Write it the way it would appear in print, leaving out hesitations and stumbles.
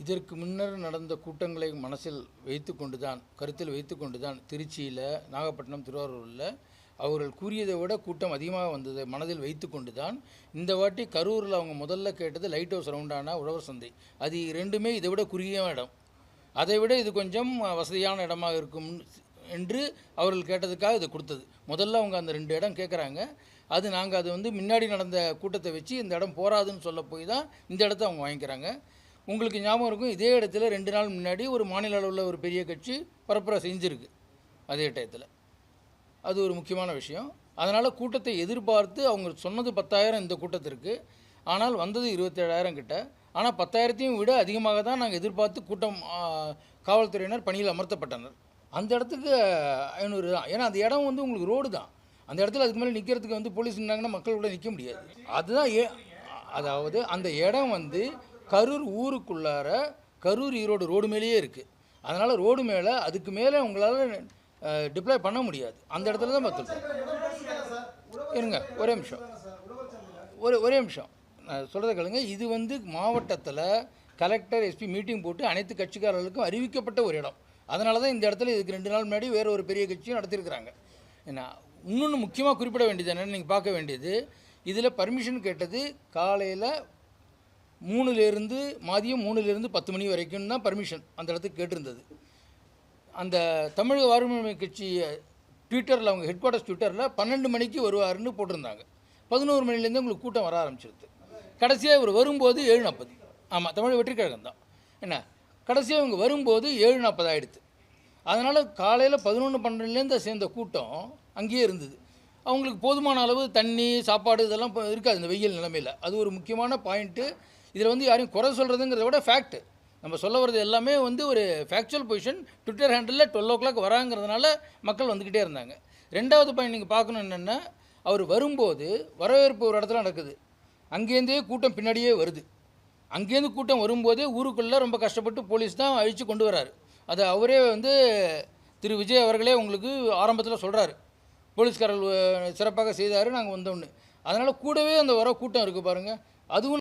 இதற்கு முன்னர் நடந்த கூட்டங்களை மனசில் வைத்துக்கொண்டுதான், கருத்தில் வைத்துக்கொண்டுதான் திருச்சியில், நாகப்பட்டினம், திருவாரூரில் அவர்கள் கூறியதை விட கூட்டம் அதிகமாக வந்ததை மனதில் வைத்துக்கொண்டுதான் இந்த வாட்டி கரூரில் அவங்க முதல்ல கேட்டது லைட் ஹவுஸ் ரவுண்டான உழவர் சந்தை. அது ரெண்டுமே இதை விட குறுகிய இடம், அதை விட இது கொஞ்சம் வசதியான இடமாக இருக்கும் என்று அவர்கள் கேட்டதுக்காக இதை கொடுத்தது. முதல்ல அவங்க அந்த 2 இடம் கேட்குறாங்க. நாங்கள் அது முன்னாடி நடந்த கூட்டத்தை வச்சு இந்த இடம் போராதுன்னு சொல்ல போய் தான் இந்த இடத்த அவங்க வாங்கிக்கிறாங்க. உங்களுக்கு ஞாபகம் இருக்கும், இதே இடத்துல 2 நாள் முன்னாடி ஒரு மாநில அளவில் ஒரு பெரிய கட்சி பரப்புரை செஞ்சுருக்கு அதே டயத்தில். அது ஒரு முக்கியமான விஷயம். அதனால் கூட்டத்தை எதிர்பார்த்து அவங்க சொன்னது 10,000 இந்த கூட்டத்திற்கு, ஆனால் வந்தது 27,000 கிட்ட. ஆனால் 10,000ஐயும் விட அதிகமாக தான் நாங்கள் எதிர்பார்த்து கூட்டம் காவல்துறையினர் பணியில் அமர்த்தப்பட்டனர். அந்த இடத்துக்கு 500 தான். ஏன்னா அந்த இடம் உங்களுக்கு ரோடு தான். அந்த இடத்துல அதுக்கு மேலே நிற்கிறதுக்கு போலீஸ் நின்னாங்கன்னா மக்கள் கூட நிற்க முடியாது. அதுதான் அதாவது அந்த இடம் கரூர் ஊருக்குள்ளார கரூர் ஈரோடு ரோடு மேலேயே இருக்குது. அதனால் ரோடு மேலே அதுக்கு மேலே உங்களால் டிப்ளாய் பண்ண முடியாது. அந்த இடத்துல தான் பார்த்துருக்கோம். இருங்க ஒரே நிமிஷம் நான் சொல்கிறத கேளுங்க. இது மாவட்டத்தில் கலெக்டர், எஸ்பி மீட்டிங் போட்டு அனைத்து கட்சிக்காரர்களுக்கும் அறிவிக்கப்பட்ட ஒரு இடம். அதனால தான் இந்த இடத்துல இதுக்கு 2 நாள் முன்னாடி வேறு ஒரு பெரிய கட்சியும் நடத்தியிருக்கிறாங்க. ஏன்னா இன்னொன்று முக்கியமாக குறிப்பிட வேண்டியது என்னென்னு நீங்கள் பார்க்க வேண்டியது, இதில் பர்மிஷன் கேட்டது காலையில் 3லேருந்து மதியம் 3லேருந்து 10 மணி வரைக்கும் தான் பர்மிஷன் அந்த இடத்துக்கு கேட்டிருந்தது. அந்த தமிழக வாழ்வுரிமை கட்சி ட்விட்டரில், அவங்க ஹெட் குவார்ட்டர்ஸ் ட்விட்டரில் 12 மணிக்கு வருவாருன்னு போட்டிருந்தாங்க. 11 மணிலேருந்து உங்களுக்கு கூட்டம் வர ஆரம்பிச்சிருது. கடைசியாக இவர் வரும்போது 7:40. ஆமாம், தமிழக வெற்றி கழகம் தான். என்ன, கடைசியாக இவங்க வரும்போது 7:40 ஆகிடுது. அதனால் காலையில் 11-12லேருந்து சேர்ந்த கூட்டம் அங்கேயே இருந்தது. அவங்களுக்கு போதுமான அளவு தண்ணி, சாப்பாடு இதெல்லாம் இருக்காது இந்த வெயில் நிலைமையில். அது ஒரு முக்கியமான பாயிண்ட்டு. இதில் யாரையும் குறை சொல்கிறதுங்கிறத விட ஃபேக்ட்டு நம்ம சொல்ல வர்றது எல்லாமே ஒரு factual position. Twitter handle 12 o'clock வராங்கிறதுனால மக்கள் வந்துக்கிட்டே இருந்தாங்க. 2வது பாயிண்ட் நீங்கள் பார்க்கணும் என்னென்னா, அவர் வரும்போது வரவேற்பு ஒரு இடத்துல நடக்குது, அங்கேருந்தே கூட்டம் பின்னாடியே வருது. அங்கேருந்து கூட்டம் வரும்போதே ஊருக்குள்ளே ரொம்ப கஷ்டப்பட்டு போலீஸ் தான் அழித்து கொண்டு வராரு. அதை அவரே திரு விஜய் அவர்களே உங்களுக்கு ஆரம்பத்தில் சொல்கிறாரு, போலீஸ்காரர்கள் சிறப்பாக செய்தார் நாங்கள் வந்தோன்னு. அதனால் கூடவே அந்த வர கூட்டம் இருக்குது பாருங்கள், அதுவும்